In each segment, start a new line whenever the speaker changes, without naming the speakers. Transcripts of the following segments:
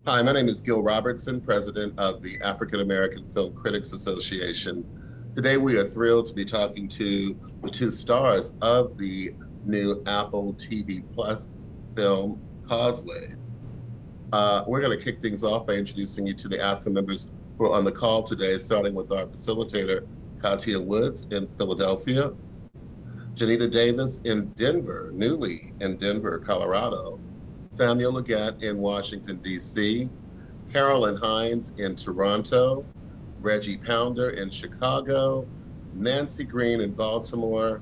Hi, my name is Gil Robertson, president of the African American Film Critics Association. Today, we are thrilled to be talking to the two stars of the new Apple TV Plus film, Causeway. We're going to kick things off by introducing you to the AAFCA members who are on the call today, starting with our facilitator, Katia Woods in Philadelphia, Janita Davis in Denver, newly in Denver, Colorado, Samuel Leggett in Washington, D.C., Carolyn Hines in Toronto, Reggie Pounder in Chicago, Nancy Green in Baltimore,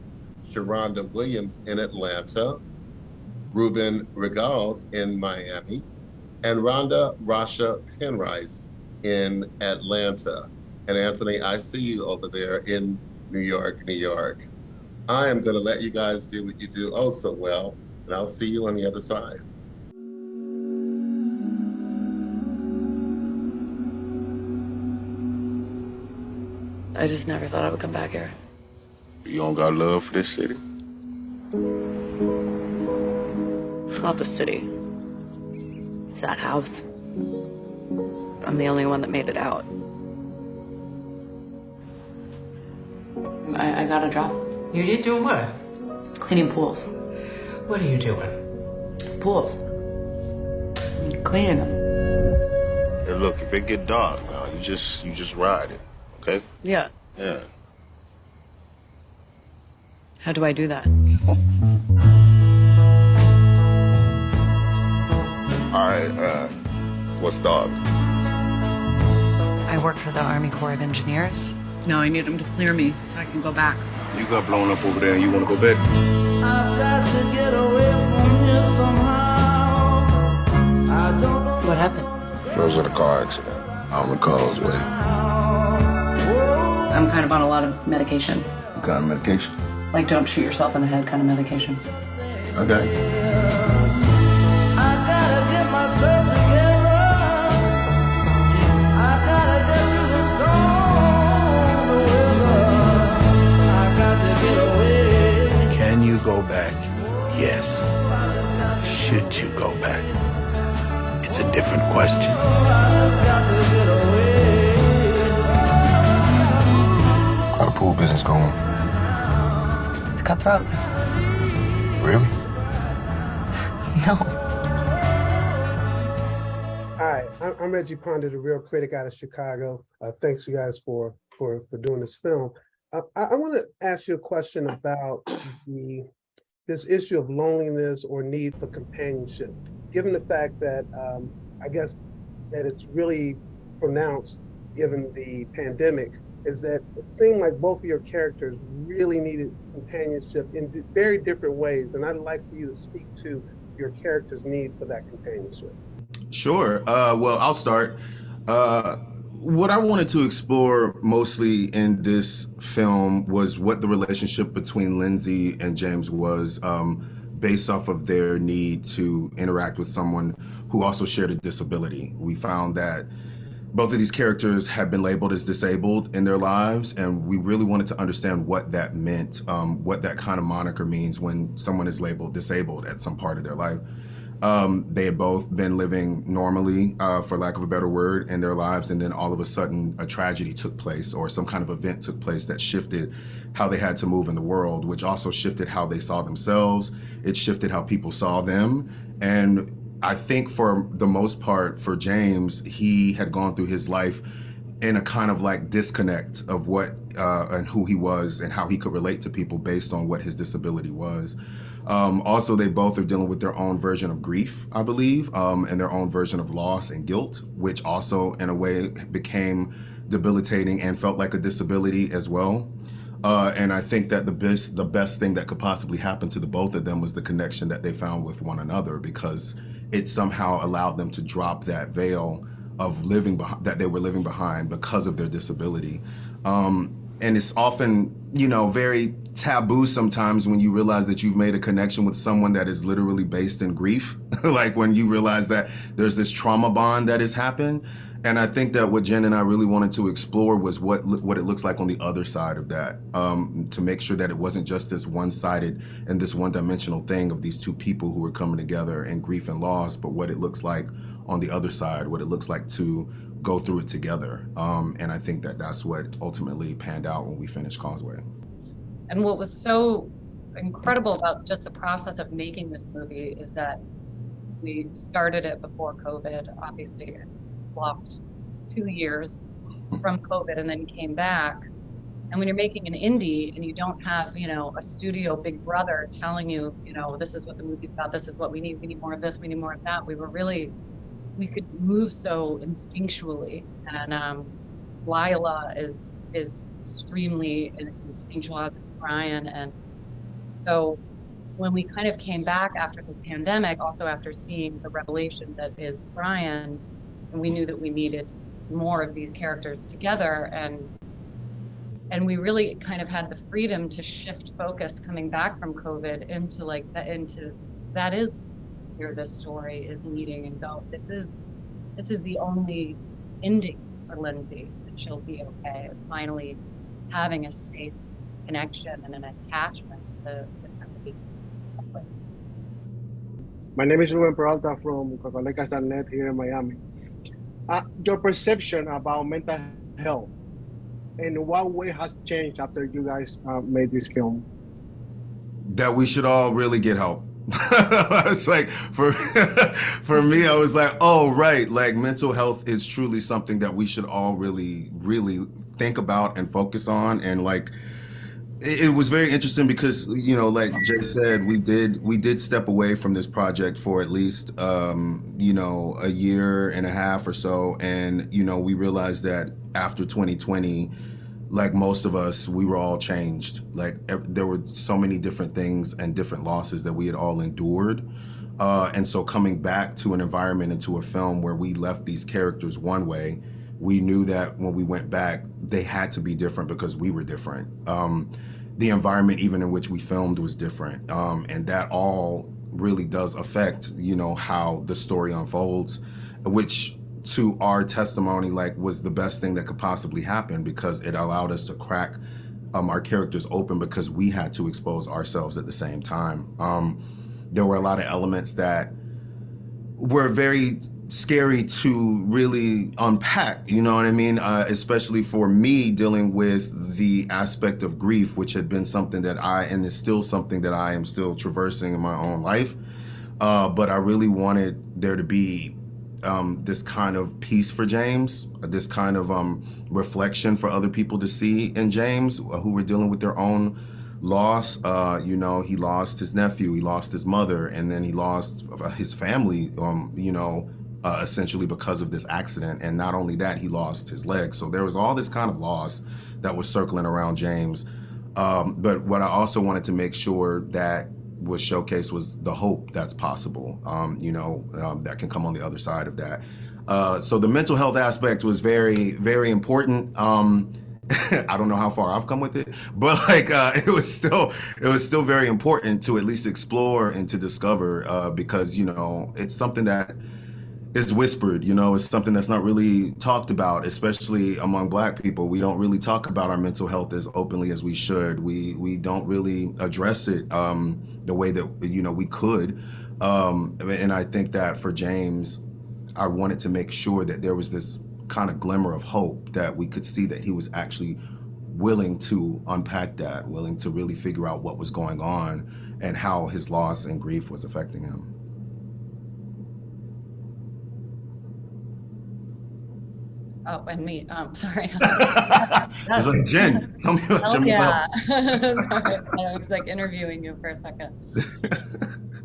Sharonda Williams in Atlanta, Ruben Regal in Miami, and Rhonda Rasha Penrice in Atlanta. And Anthony, I see you over there in New York, New York. I am going to let you guys do what you do oh so well, and I'll see you on the other side.
I just never thought I would come back here.
You don't got love for this city?
It's not the city. It's that house. I'm the only one that made it out. I got a job.
You did doing what?
Cleaning pools.
What are you doing?
Pools. Cleaning them.
Hey, look, if it get dark now, you just ride it, okay?
Yeah.
Yeah.
How do I do that?
All right, what's dark?
I work for the Army Corps of Engineers. Now I need them to clear me so I can go back.
You got blown up over there and you want to go back?
I've got to get away from here somehow. I don't know.
What happened?
There was a car accident on the Causeway.
I'm kind of on a lot of medication.
What kind of medication?
Like don't shoot yourself in the head kind of medication.
Okay.
I gotta get myself together. I gotta get through the storm, the weather. I got to get away.
Can you go back? Yes. Should you go back? It's a different question.
I've got to get away.
How the pool business going?
It's cutthroat.
Really?
No.
Hi, I'm Reggie Pounder, the real critic out of Chicago. Thanks you guys for doing this film. I want to ask you a question about this issue of loneliness or need for companionship, given the fact that I guess that it's really pronounced given the pandemic, is that it seemed like both of your characters really needed companionship in very different ways. And I'd like for you to speak to your character's need for that companionship.
Sure. Well, I'll start. What I wanted to explore mostly in this film was what the relationship between Lindsay and James was, based off of their need to interact with someone who also shared a disability. We found that both of these characters had been labeled as disabled in their lives, and we really wanted to understand what that meant, what that kind of moniker means when someone is labeled disabled at some part of their life. They had both been living normally, for lack of a better word, in their lives, and then all of a sudden a tragedy took place or some kind of event took place that shifted how they had to move in the world, which also shifted how they saw themselves. It shifted how people saw them. And I think for the most part, for James, he had gone through his life in a kind of like disconnect of what and who he was and how he could relate to people based on what his disability was. Also, they both are dealing with their own version of grief, I believe, and their own version of loss and guilt, which also in a way became debilitating and felt like a disability as well. And I think that the best thing that could possibly happen to the both of them was the connection that they found with one another, because it somehow allowed them to drop that veil of that they were living behind because of their disability. And it's often, very taboo sometimes when you realize that you've made a connection with someone that is literally based in grief, like when you realize that there's this trauma bond that has happened. And I think that what Jen and I really wanted to explore was what it looks like on the other side of that, to make sure that it wasn't just this one-sided and this one-dimensional thing of these two people who were coming together in grief and loss, but what it looks like on the other side, what it looks like to go through it together. And I think that that's what ultimately panned out when we finished Causeway.
And what was so incredible about just the process of making this movie is that we started it before COVID, obviously lost 2 years from COVID and then came back. And when you're making an indie and you don't have, a studio big brother telling you, this is what the movie's about, this is what we need more of this, we need more of that. We could move so instinctually. And Lila is extremely instinctual, as is Brian. And so when we kind of came back after the pandemic, also after seeing the revelation that is Brian, and we knew that we needed more of these characters together, and we really kind of had the freedom to shift focus coming back from COVID into that is where this story is leading and go. This is the only ending for Lindsay, that she'll be okay. It's finally having a safe connection and an attachment to somebody.
My name is Ruben Peralta from Cocolecas.net here in Miami. Your perception about mental health, in what way has changed after you guys made this film?
That we should all really get help. It's like for me, I was like, oh right, like mental health is truly something that we should all really think about and focus on. And like it was very interesting because like Jay said, we did step away from this project for at least a year and a half or so, and we realized that after 2020, like most of us, we were all changed. Like there were so many different things and different losses that we had all endured. And so coming back to an environment and to a film where we left these characters one way, we knew that when we went back, they had to be different because we were different. The environment even in which we filmed was different. And that all really does affect, how the story unfolds, which to our testimony, was the best thing that could possibly happen because it allowed us to crack our characters open because we had to expose ourselves at the same time. There were a lot of elements that were very scary to really unpack, you know what I mean? Especially for me dealing with the aspect of grief, which had been something that and is still something that I am still traversing in my own life. But I really wanted there to be this kind of peace for James, this kind of reflection for other people to see in James, who were dealing with their own loss. He lost his nephew, he lost his mother, and then he lost his family, essentially because of this accident. And not only that, he lost his leg. So there was all this kind of loss that was circling around James. But what I also wanted to make sure that was showcased was the hope that's possible, that can come on the other side of that. So the mental health aspect was very, very important. I don't know how far I've come with it, but it was still very important to at least explore and to discover, because it's something that is whispered, it's something that's not really talked about, especially among Black people. We don't really talk about our mental health as openly as we should. We don't really address it the way that we could. And I think that for James, I wanted to make sure that there was this kind of glimmer of hope, that we could see that he was actually willing to unpack that, willing to really figure out what was going on and how his loss and grief was affecting him.
Oh, and me. Sorry.
I was like, Jen, tell me about
yeah. Sorry, I was like interviewing you for a second.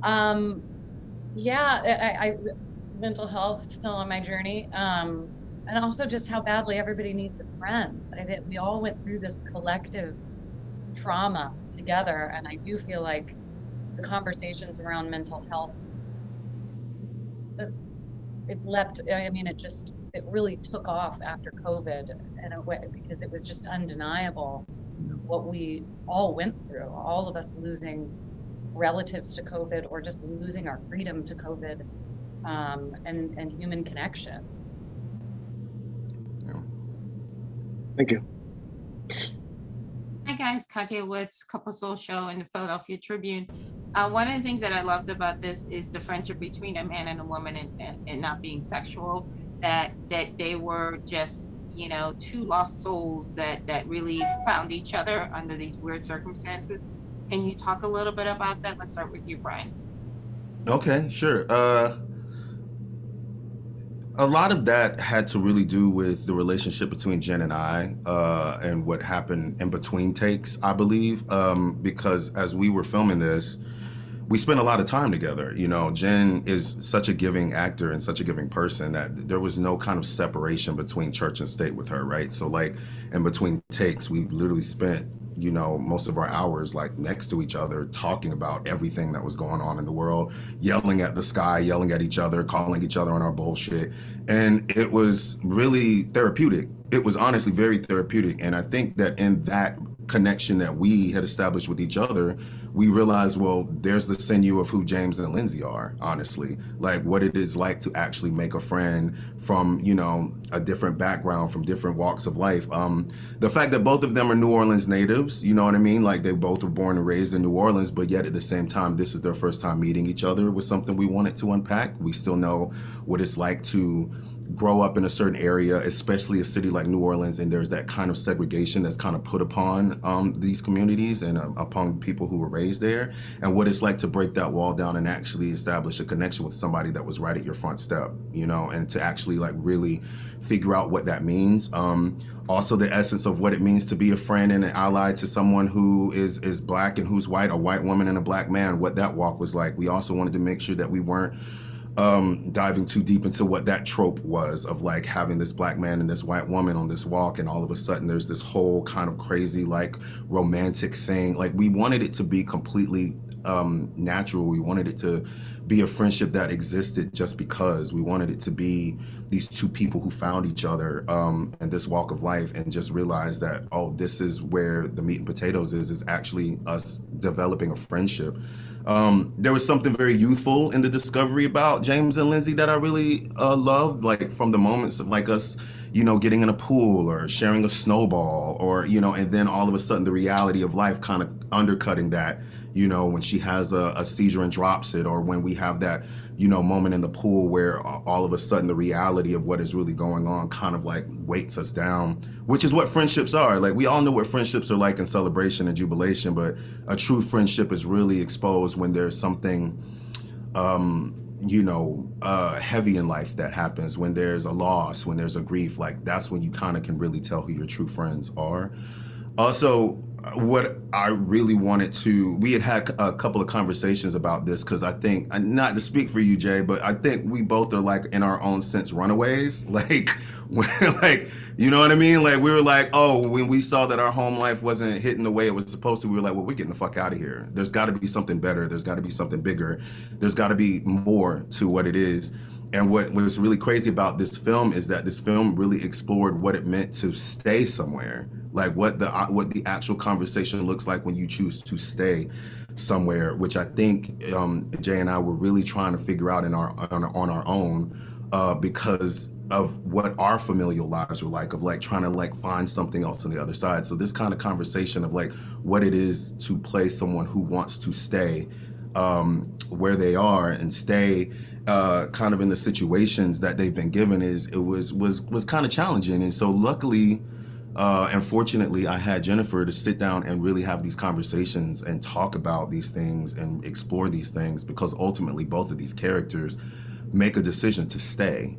I mental health still on my journey, and also just how badly everybody needs a friend. We all went through this collective trauma together, and I do feel like the conversations around mental health, it really took off after COVID in a way, because it was just undeniable what we all went through, all of us losing relatives to COVID or just losing our freedom to COVID, and human connection.
Thank you.
Hi guys, Katya Woods, Couple Soul Show in the Philadelphia Tribune. One of the things that I loved about this is the friendship between a man and a woman, and not being sexual, that they were just, you know, two lost souls that really found each other under these weird circumstances. Can you talk a little bit about that? Let's start with you, Brian.
Okay, sure. A lot of that had to really do with the relationship between Jen and I, and what happened in between takes, I believe, because as we were filming this, we spent a lot of time together. You know, Jen is such a giving actor and such a giving person that there was no kind of separation between church and state with her, right? So like in between takes, we literally spent, you know, most of our hours like next to each other, talking about everything that was going on in the world, yelling at the sky, yelling at each other, calling each other on our bullshit. And it was really therapeutic. It was honestly very therapeutic. And I think that in that connection that we had established with each other, we realized, well, there's the sinew of who James and Lindsay are, honestly, like what it is like to actually make a friend from, you know, a different background, from different walks of life. The fact that both of them are New Orleans natives, you know what I mean? Like they both were born and raised in New Orleans, but yet at the same time, this is their first time meeting each other, was something we wanted to unpack. We still know what it's like to grow up in a certain area, especially a city like New Orleans, and there's that kind of segregation that's kind of put upon these communities and upon people who were raised there, and what it's like to break that wall down and actually establish a connection with somebody that was right at your front step, you know, and to actually like really figure out what that means. Also the essence of what it means to be a friend and an ally to someone who is Black and who's white, a white woman and a Black man, what that walk was like. We also wanted to make sure that we weren't diving too deep into what that trope was of like having this Black man and this white woman on this walk, and all of a sudden there's this whole kind of crazy like romantic thing. Like we wanted it to be completely natural. We wanted it to be a friendship that existed just because. We wanted it to be these two people who found each other in this walk of life and just realized that, oh, this is where the meat and potatoes is actually us developing a friendship. There was something very youthful in the discovery about James and Lindsay that I really loved, like from the moments of like us, you know, getting in a pool or sharing a snowball, or, you know, and then all of a sudden the reality of life kind of undercutting that, you know, when she has a seizure and drops it, or when we have that, you know, moment in the pool where all of a sudden the reality of what is really going on kind of like weights us down, which is what friendships are. Like we all know what friendships are like in celebration and jubilation, but a true friendship is really exposed when there's something, you know, heavy in life that happens, when there's a loss, when there's a grief. Like that's when you kind of can really tell who your true friends are. Also, what I really wanted to, we had a couple of conversations about this, because I think, not to speak for you, Jay, but I think we both are like in our own sense runaways. Like, like, you know what I mean? Like we were like, oh, when we saw that our home life wasn't hitting the way it was supposed to, we were like, well, we're getting the fuck out of here. There's got to be something better. There's got to be something bigger. There's got to be more to what it is. And what was really crazy about this film is that this film really explored what it meant to stay somewhere, like what the actual conversation looks like when you choose to stay somewhere, which I think Jay and I were really trying to figure out on our own, because of what our familial lives were like, of like trying to like find something else on the other side. So this kind of conversation of like what it is to play someone who wants to stay where they are and stay kind of in the situations that they've been given was kind of challenging. And so luckily and fortunately, I had Jennifer to sit down and really have these conversations and talk about these things and explore these things, because ultimately both of these characters make a decision to stay.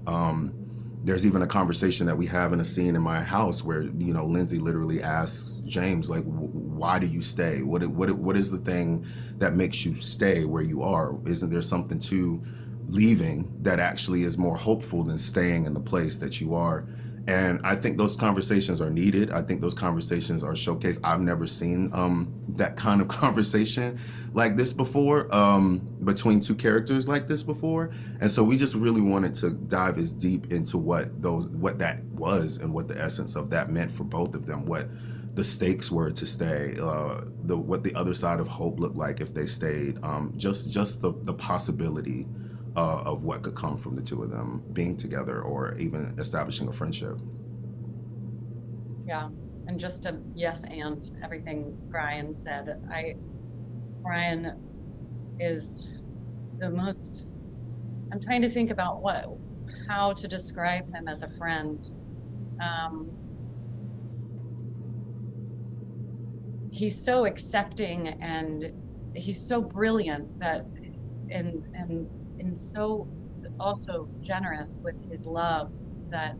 There's even a conversation that we have in a scene in my house where, you know, Lindsay literally asks James, like, why do you stay? What is the thing that makes you stay where you are? Isn't there something to leaving that actually is more hopeful than staying in the place that you are? And I think those conversations are needed. I think those conversations are showcased. I've never seen that kind of conversation like this before, between two characters like this before. And so we just really wanted to dive as deep into what that was and what the essence of that meant for both of them, what the stakes were to stay, what the other side of hope looked like if they stayed, just the possibility of what could come from the two of them being together or even establishing a friendship.
Yeah, and just to yes and everything Brian said, Brian is the most, I'm trying to think about how to describe him as a friend. He's so accepting and he's so brilliant that, and so also generous with his love, that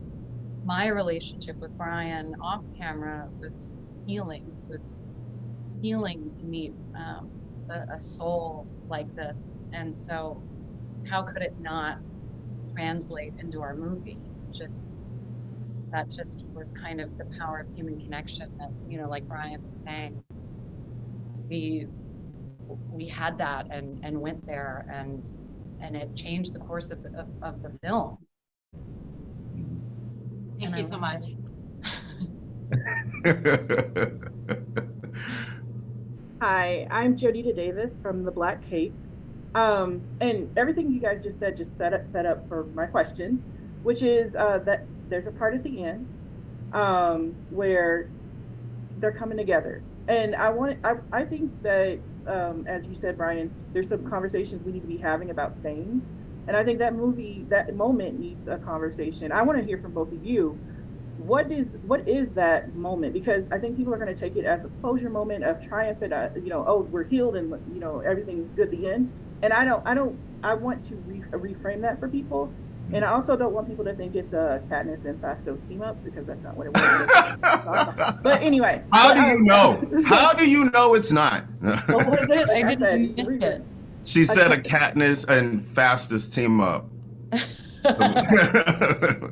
my relationship with Brian off camera was healing to meet a soul like this. And so how could it not translate into our movie? That just was kind of the power of human connection that, like Brian was saying, we had that and went there, and it changed the course of the film.
Thank you so much.
Hi, I'm Jodita Davis from The Black Cape. And everything you guys just said just set up for my question, which is that there's a part at the end where they're coming together. And I think that, as you said, Brian, there's some conversations we need to be having about staying. And I think that moment needs a conversation. I want to hear from both of you. What is that moment? Because I think people are going to take it as a closure moment of triumph and oh, we're healed and everything's good at the end. And I want to reframe that for people. And I also don't want people to think it's a Katniss and Fastos team up, because that's not what it was. But anyway.
How do you know? How do you know it's not?
What was it? I didn't miss it.
She said a Katniss and Fastos team up.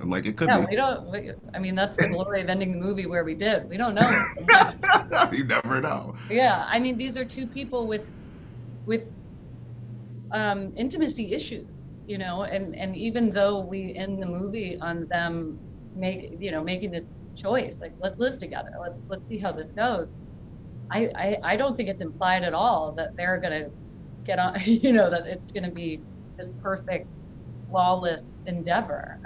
Like it could be.
We don't. I mean, that's the glory of ending the movie where we did. We don't know.
You never know.
Yeah, I mean, these are two people with intimacy issues, and even though we end the movie on them making this choice, like, let's live together, let's see how this goes. I don't think it's implied at all that they're gonna get on, that it's gonna be this perfect, flawless endeavor.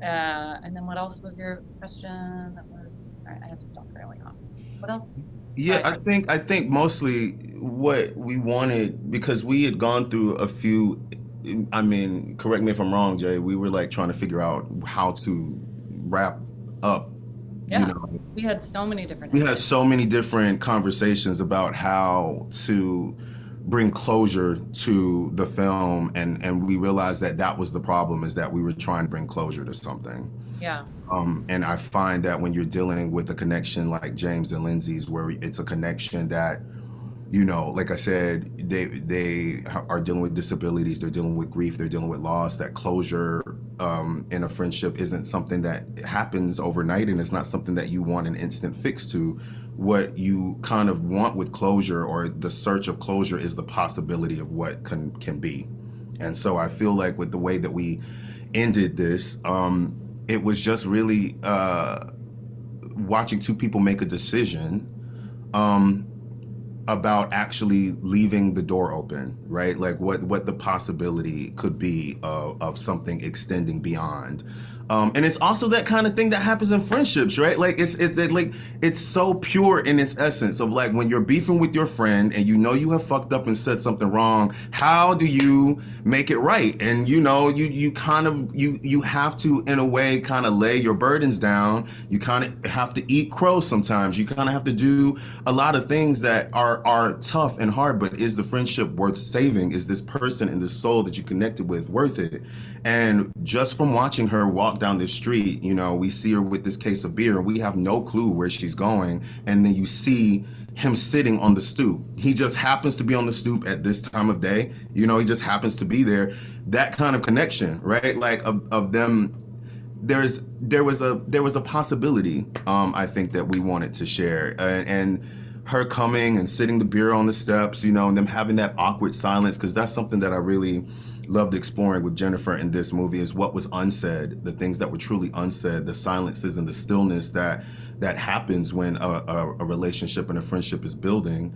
And then what else was your question? All right, I have to stop trailing off. What else?
Yeah, I think mostly what we wanted, because we had gone through a few, I mean, correct me if I'm wrong, Jay, we were like trying to figure out how to wrap up.
Yeah, we had so many
different conversations about how to bring closure to the film, and we realized that was the problem, is that we were trying to bring closure to something.
Yeah.
And I find that when you're dealing with a connection like James and Lindsay's, where it's a connection that, like I said, they are dealing with disabilities, they're dealing with grief, they're dealing with loss, that closure in a friendship isn't something that happens overnight, and it's not something that you want an instant fix to. What you kind of want with closure, or the search of closure, is the possibility of what can be. And so I feel like with the way that we ended this, it was just really watching two people make a decision about actually leaving the door open, right? Like what the possibility could be of something extending beyond. And it's also that kind of thing that happens in friendships, right? Like it's so pure in its essence of, like, when you're beefing with your friend and you have fucked up and said something wrong, how do you make it right? And you have to, in a way, kind of lay your burdens down. You kind of have to eat crow sometimes. You kind of have to do a lot of things that are tough and hard, but is the friendship worth saving? Is this person and this soul that you connected with worth it? And just from watching her walk down the street, we see her with this case of beer and we have no clue where she's going. And then you see him sitting on the stoop. He just happens to be on the stoop at this time of day. He just happens to be there. That kind of connection, right? Like of them, there was a possibility, I think, that we wanted to share. And her coming and sitting the beer on the steps, and them having that awkward silence, because that's something that I really loved exploring with Jennifer in this movie, is what was unsaid, the things that were truly unsaid, the silences and the stillness that happens when a relationship and a friendship is building,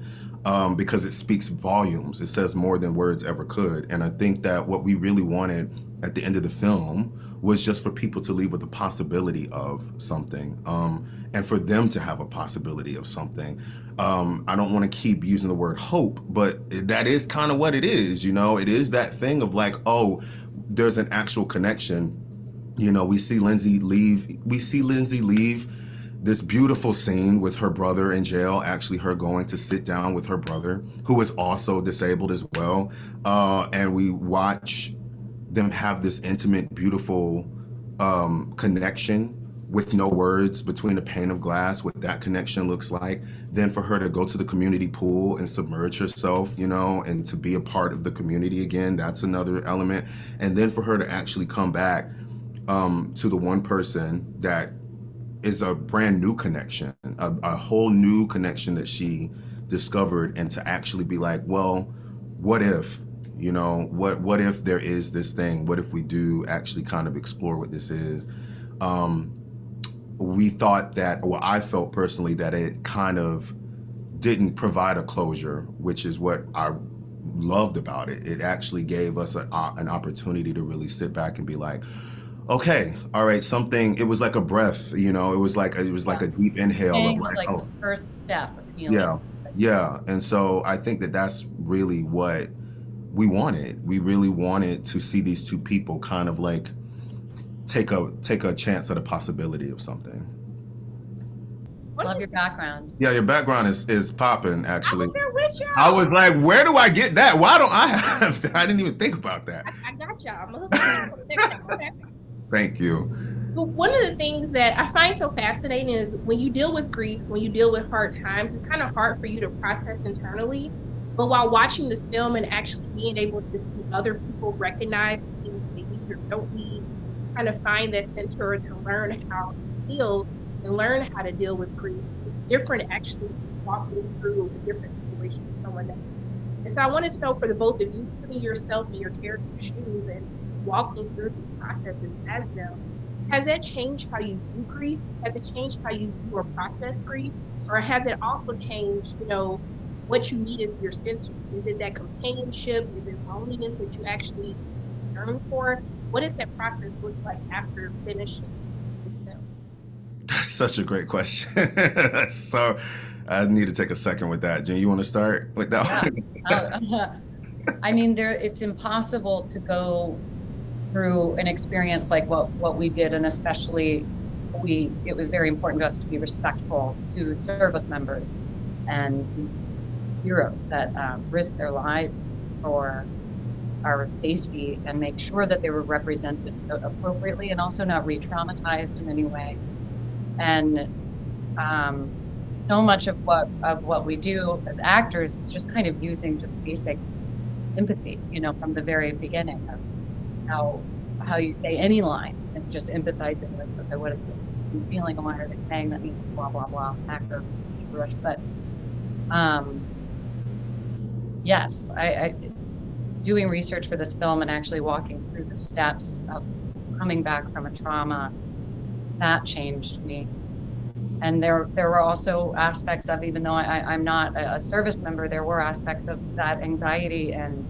because it speaks volumes. It says more than words ever could. And I think that what we really wanted at the end of the film was just for people to leave with the possibility of something, and for them to have a possibility of something. I don't want to keep using the word hope, but that is kind of what it is, you know? It is that thing of like, oh, there's an actual connection. You know, we see Lindsay leave this beautiful scene with her brother in jail, actually her going to sit down with her brother, who is also disabled as well. And we watch them have this intimate, beautiful connection with no words between a pane of glass, what that connection looks like. Then for her to go to the community pool and submerge herself, you know, and to be a part of the community again, that's another element. And then for her to actually come back to the one person that is a brand new connection, a whole new connection that she discovered, and to actually be like, well, what if, you know, what if there is this thing? What if we do actually kind of explore what this is? We thought that, well, I felt personally that it kind of didn't provide a closure, which is what I loved about it. It actually gave us an opportunity to really sit back and be like, okay, all right, something, it was like a breath, you know, it was like a deep inhale of
It was like
oh,
the first step of healing.
yeah. And so I think that that's really what we wanted. We really wanted to see these two people kind of like take a chance at a possibility of something.
Love your background.
Yeah, your background is popping, actually.
I'm there with y'all.
I was like, where do I get that? Why don't I have that? I didn't even think about that.
I got y'all. I'm gonna okay.
Thank you.
But one of the things that I find so fascinating is when you deal with grief, when you deal with hard times, it's kind of hard for you to process internally. But while watching this film and actually being able to see other people recognize things they need or don't need, kind of find that center to learn how to feel and learn how to deal with grief. It's different actually walking through a different situation with someone else. And so I wanted to know, for the both of you, putting yourself in your character's shoes and walking through these processes as them, has that changed how you view grief? Has it changed how you view or process grief? Or has it also changed, you know, what you need as your center? Is it that companionship? Is it loneliness that you actually yearn for? What does that process look like after finishing the film?
That's such a great question. So I need to take a second with that. Jen, you want to start with that one?
I mean, it's impossible to go through an experience like what we did, and especially it was very important to us to be respectful to service members and these heroes that risked their lives for our safety, and make sure that they were represented appropriately and also not re-traumatized in any way. And so much of what we do as actors is just kind of using just basic empathy, you know, from the very beginning of how you say any line. It's just empathizing with okay, what is it feeling, and why are they saying that means blah blah blah, actor rush. But yes, I doing research for this film and actually walking through the steps of coming back from a trauma, that changed me. And there were also aspects of, even though I'm not a service member, there were aspects of that anxiety and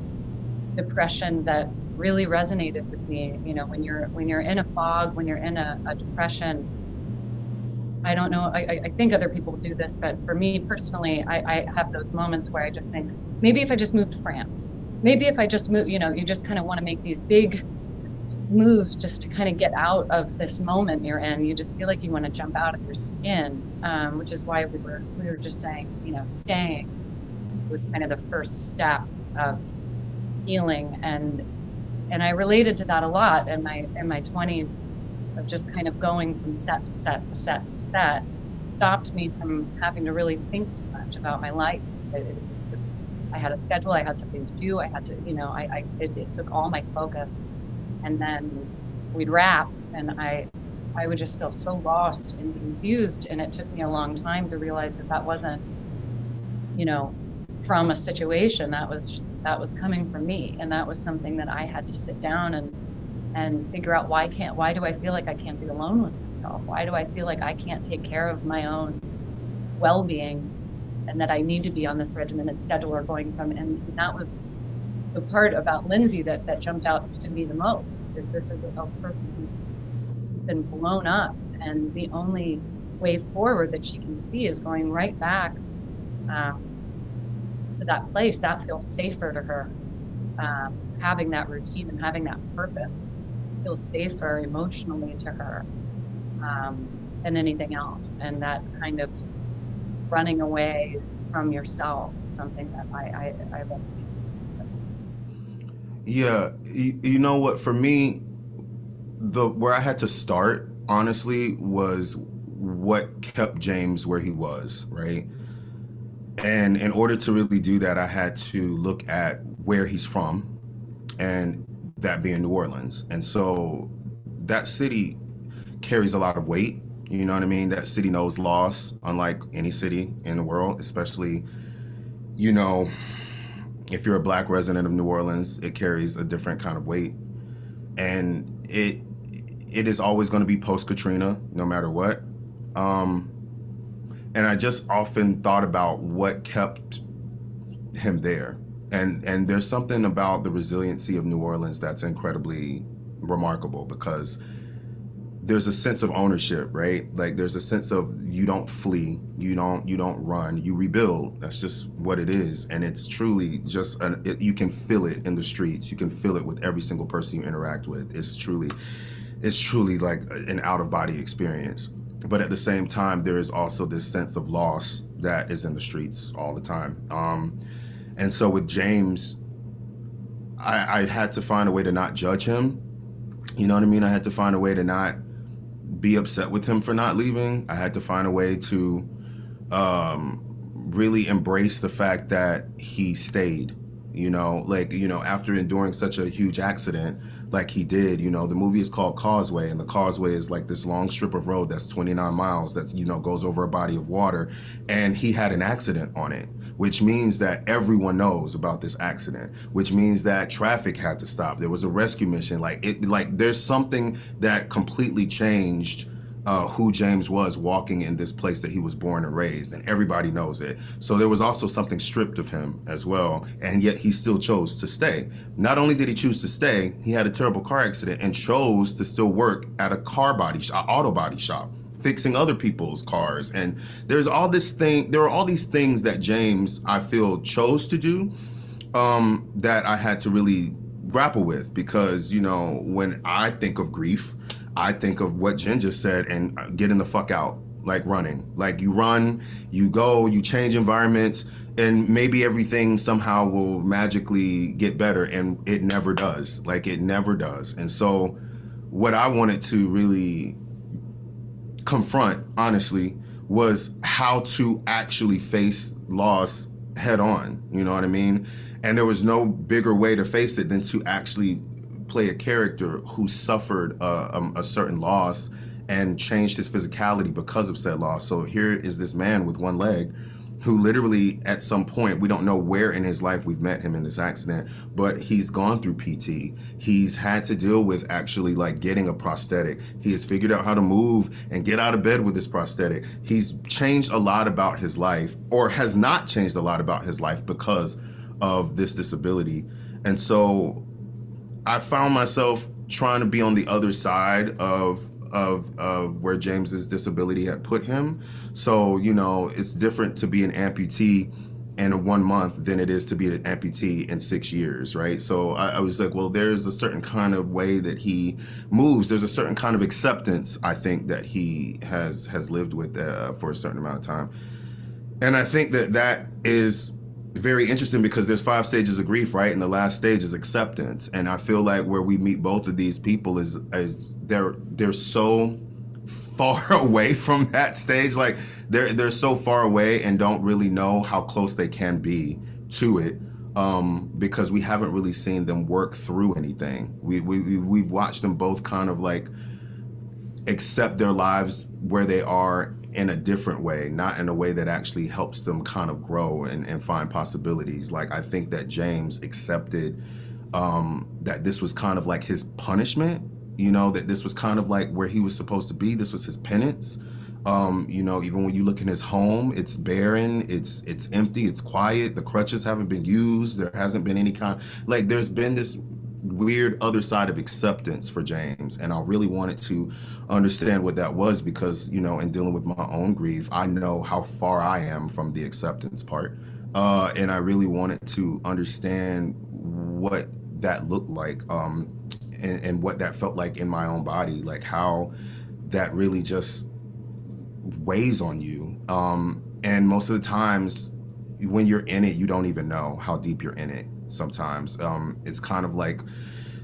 depression that really resonated with me. You know, when you're in a fog, when you're in a depression, I don't know, I think other people do this, but for me personally, I have those moments where I just think, maybe if I just moved to France, maybe if I just move, you know, you just kind of want to make these big moves just to kind of get out of this moment you're in. You just feel like you want to jump out of your skin, which is why we were just saying, you know, staying was kind of the first step of healing, and I related to that a lot in my 20s, of just kind of going from set to set to set to set, stopped me from having to really think too much about my life. I had a schedule, I had something to do, I had to, you know, it took all my focus. And then we'd wrap, and I would just feel so lost and confused. And it took me a long time to realize that wasn't, you know, from a situation, that was coming from me. And that was something that I had to sit down and figure out, why do I feel like I can't be alone with myself? Why do I feel like I can't take care of my own well-being, and that I need to be on this regimented schedule or going from, and that was the part about Lindsay that jumped out to me the most is this is a person who's been blown up, and the only way forward that she can see is going right back to that place that feels safer to her. Having that routine and having that purpose feels safer emotionally to her than anything else. And that kind of running away from yourself is something that I resonate.
Yeah, you know what? For me, where I had to start, honestly, was what kept James where he was, right? And in order to really do that, I had to look at where he's from, and that being New Orleans. And so that city carries a lot of weight. You know what I mean? That city knows loss, unlike any city in the world, especially, you know, if you're a Black resident of New Orleans, it carries a different kind of weight. And it is always going to be post-Katrina, no matter what. And I just often thought about what kept him there. And there's something about the resiliency of New Orleans that's incredibly remarkable, because there's a sense of ownership, right? Like there's a sense of you don't flee, you don't run, you rebuild. That's just what it is. And it's truly just, you can feel it in the streets. You can feel it with every single person you interact with. It's truly like an out-of-body experience. But at the same time, there is also this sense of loss that is in the streets all the time. And so with James, I had to find a way to not judge him. You know what I mean? I had to find a way to not be upset with him for not leaving. I had to find a way to really embrace the fact that he stayed, after enduring such a huge accident like he did. The movie is called Causeway, and the Causeway is like this long strip of road that's 29 miles that, goes over a body of water. And he had an accident on it, which means that everyone knows about this accident, which means that traffic had to stop. There was a rescue mission. There's something that completely changed who James was walking in this place that he was born and raised, and everybody knows it. So there was also something stripped of him as well, and yet he still chose to stay. Not only did he choose to stay, he had a terrible car accident and chose to still work at a auto body shop, fixing other people's cars. And there are all these things that James, I feel, chose to do that I had to really grapple with, because, when I think of grief, I think of what Jen just said, and getting the fuck out, like running. Like you run, you go, you change environments, and maybe everything somehow will magically get better, and it never does. It never does. And so what I wanted to really confront, honestly, was how to actually face loss head on. You know what I mean? And there was no bigger way to face it than to actually play a character who suffered a certain loss and changed his physicality because of said loss. So here is this man with one leg who literally, at some point, we don't know where in his life we've met him in this accident, but he's gone through PT. He's had to deal with actually getting a prosthetic. He has figured out how to move and get out of bed with this prosthetic. He's changed a lot about his life, or has not changed a lot about his life because of this disability. And so I found myself trying to be on the other side of where James's disability had put him. So, it's different to be an amputee in 1 month than it is to be an amputee in 6 years, right? So I was like, well, there's a certain kind of way that he moves. There's a certain kind of acceptance, I think, that he has lived with for a certain amount of time. And I think that is very interesting, because there's 5 stages of grief, right? And the last stage is acceptance. And I feel like where we meet both of these people is they're so far away from that stage. They're so far away and don't really know how close they can be to it, because we haven't really seen them work through anything. We've watched them both kind of accept their lives where they are in a different way, not in a way that actually helps them kind of grow and find possibilities. I think that James accepted that this was kind of his punishment, that this was kind of where he was supposed to be. This was his penance. You know, even when you look in his home, it's barren, it's empty, it's quiet. The crutches haven't been used. There hasn't been any kind, like there's been this weird other side of acceptance for James, and I really wanted to understand what that was because, you know, in dealing with my own grief, I know how far I am from the acceptance part, and I really wanted to understand what that looked like, and what that felt like in my own body, like how that really just weighs on you. And most of the times when you're in it, you don't even know how deep you're in it. Sometimes it's kind of like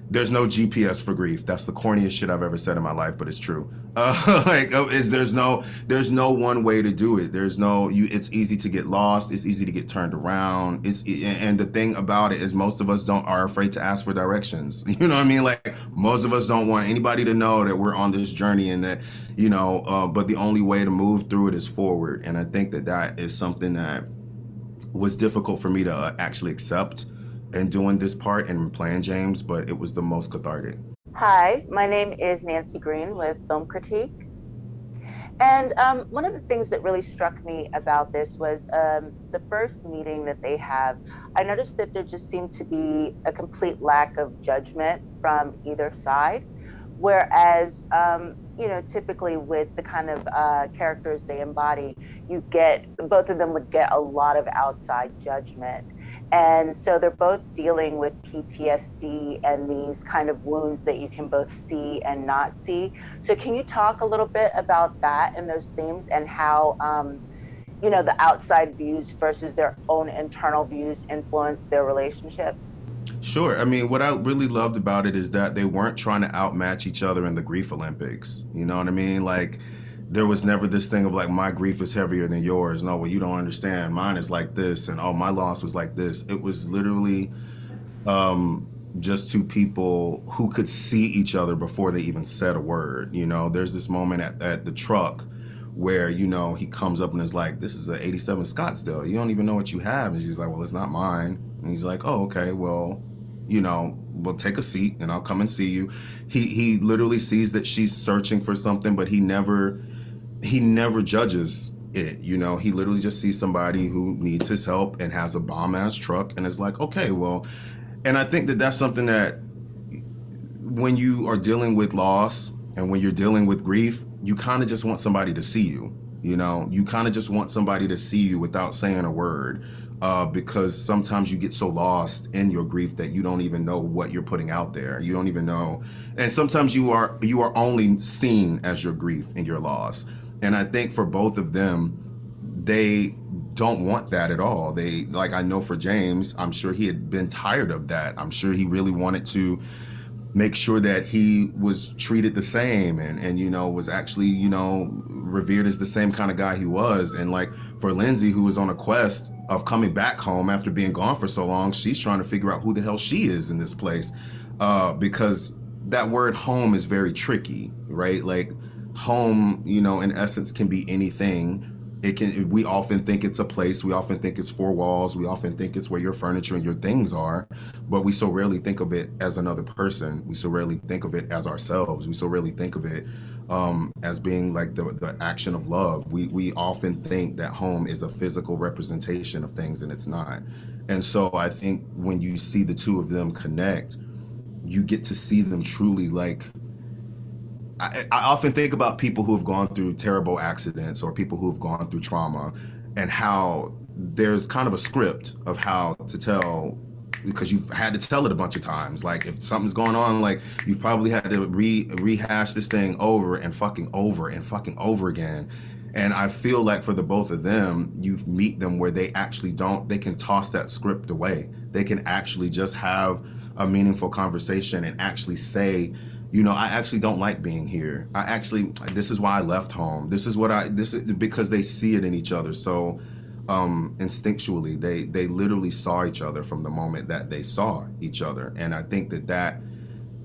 there's no GPS for grief. That's the corniest shit I've ever said in my life, but it's true. There's no one way to do it. It's easy to get lost. It's easy to get turned around. And the thing about it is most of us are afraid to ask for directions. You know what I mean? Like most of us don't want anybody to know that we're on this journey and that, you know, but the only way to move through it is forward. And I think that is something that was difficult for me to actually accept in doing this part and playing James, but it was the most cathartic.
Hi, my name is Nancy Green with Film Critique. And one of the things that really struck me about this was the first meeting that they have. I noticed that there just seemed to be a complete lack of judgment from either side. Whereas, you know, typically with the kind of characters they embody, both of them would get a lot of outside judgment. And so they're both dealing with PTSD and these kind of wounds that you can both see and not see. So can you talk a little bit about that and those themes and how, you know, the outside views versus their own internal views influence their relationship?
Sure. I mean, what I really loved about it is that they weren't trying to outmatch each other in the grief Olympics. You know what I mean? Like, there was never this thing of like, my grief is heavier than yours. No, well, you don't understand. Mine is like this. And oh, my loss was like this. It was literally just two people who could see each other before they even said a word. You know, there's this moment at the truck where, you know, he comes up and is like, this is an 87 Scottsdale. You don't even know what you have. And she's like, well, it's not mine. And he's like, oh, okay, well, you know, we'll take a seat and I'll come and see you. He literally sees that she's searching for something, but he never judges it. You know, he literally just sees somebody who needs his help and has a bomb ass truck and is like, okay, well, and I think that that's something that when you are dealing with loss and when you're dealing with grief, you kind of just want somebody to see you. You know, you kind of just want somebody to see you without saying a word, because sometimes you get so lost in your grief that you don't even know what you're putting out there. You don't even know. And sometimes you are only seen as your grief and your loss. And I think for both of them, they don't want that at all. They, like, I know for James, I'm sure he had been tired of that. I'm sure he really wanted to make sure that he was treated the same and you know, was actually, you know, revered as the same kind of guy he was. And like for Lindsay, who was on a quest of coming back home after being gone for so long, she's trying to figure out who the hell she is in this place, because that word home is very tricky, right? Like home, you know, in essence can be anything. We often think it's a place, we often think it's four walls, we often think it's where your furniture and your things are, but we so rarely think of it as another person. We so rarely think of it as ourselves. We so rarely think of it as being like the action of love. We often think that home is a physical representation of things, and it's not. And so I think when you see the two of them connect, you get to see them truly like, I often think about people who have gone through terrible accidents or people who have gone through trauma and how there's kind of a script of how to tell, because you've had to tell it a bunch of times. Like if something's going on, like you've probably had to rehash this thing over and fucking over again. And I feel like for the both of them, you meet them where they can toss that script away. They can actually just have a meaningful conversation and actually say, you know, I actually don't like being here. This is why I left home. This is because they see it in each other. So instinctually, they literally saw each other from the moment that they saw each other. And I think that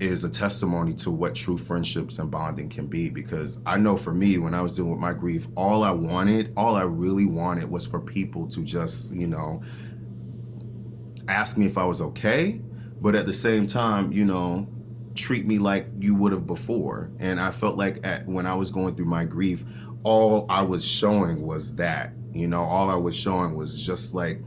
is a testimony to what true friendships and bonding can be. Because I know for me, when I was dealing with my grief, all I really wanted was for people to just, you know, ask me if I was okay, but at the same time, you know, treat me like you would have before. And I felt like when I was going through my grief, all I was showing was that, you know, all I was showing was just like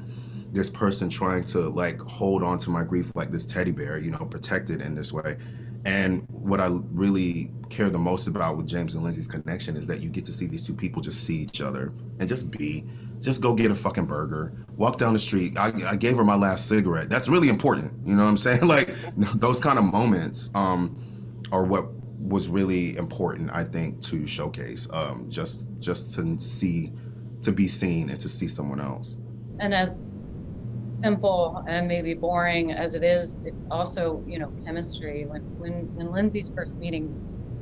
this person trying to like hold on to my grief like this teddy bear, you know, protected in this way. And what I really care the most about with James and Lindsay's connection is that you get to see these two people just see each other and just go get a fucking burger, walk down the street. I gave her my last cigarette. That's really important. You know what I'm saying? Like those kind of moments are what was really important, I think, to showcase, just to be seen and to see someone else.
And as simple and maybe boring as it is, it's also, you know, chemistry. When Lindsay's first meeting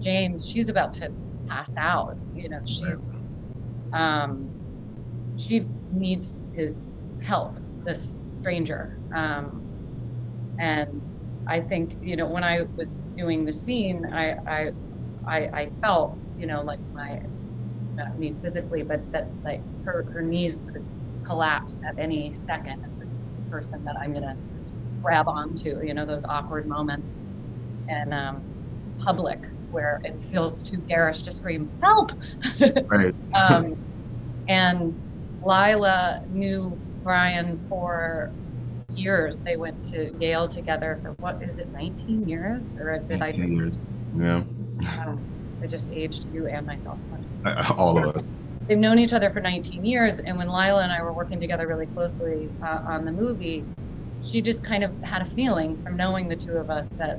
James, she's about to pass out. You know, she needs his help, this stranger. And I think, you know, when I was doing the scene, I felt, you know, like I mean physically, but that like her knees could collapse at any second. And this person that I'm gonna grab onto, you know, those awkward moments and public where it feels too garish to scream help.
Right.
And Lila knew Brian for years. They went to Yale together for what is it, 19 years? Or did I just?
Yeah.
I just aged you and myself so much.
All of us.
They've known each other for 19 years, and when Lila and I were working together really closely on the movie, she just kind of had a feeling from knowing the two of us that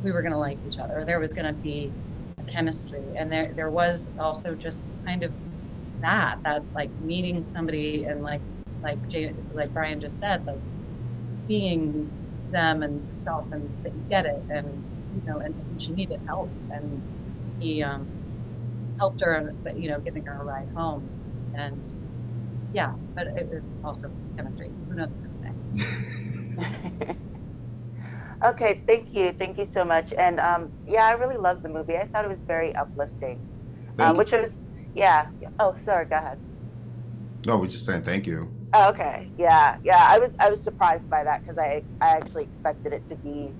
we were going to like each other. There was going to be a chemistry, and there was also just kind of that like meeting somebody and like Brian just said, like seeing them and yourself and that you get it, and you know, and she needed help, and he helped her, you know, giving her a ride home, and yeah, but it was also chemistry. Who knows what I'm saying?
Okay, thank you so much. And yeah, I really loved the movie. I thought it was very uplifting, which was, yeah. Oh, sorry, go ahead.
No, we're just saying thank you.
Oh, okay, yeah. I was surprised by that because I actually expected it to be,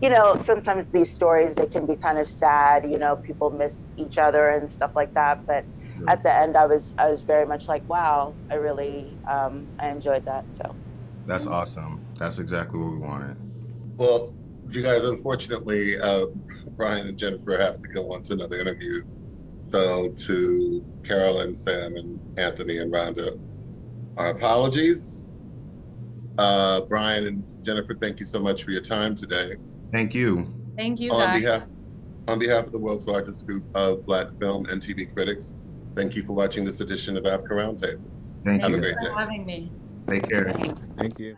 you know, sometimes these stories, they can be kind of sad, you know, people miss each other and stuff like that. But at the end, I was very much like, wow, I really, I enjoyed that. So
that's awesome. That's exactly what we wanted.
Well, you guys, unfortunately, Brian and Jennifer have to go on to another interview. So to Carolyn, Sam, and Anthony and Rhonda, our apologies. Brian and Jennifer, thank you so much for your time today.
Thank you.
Thank you, guys.
On behalf of the world's largest group of Black film and TV critics, thank you for watching this edition of AAFCA Roundtables.
Thank you.
Have a great day.
Thanks for having me.
Take care.
Thank you.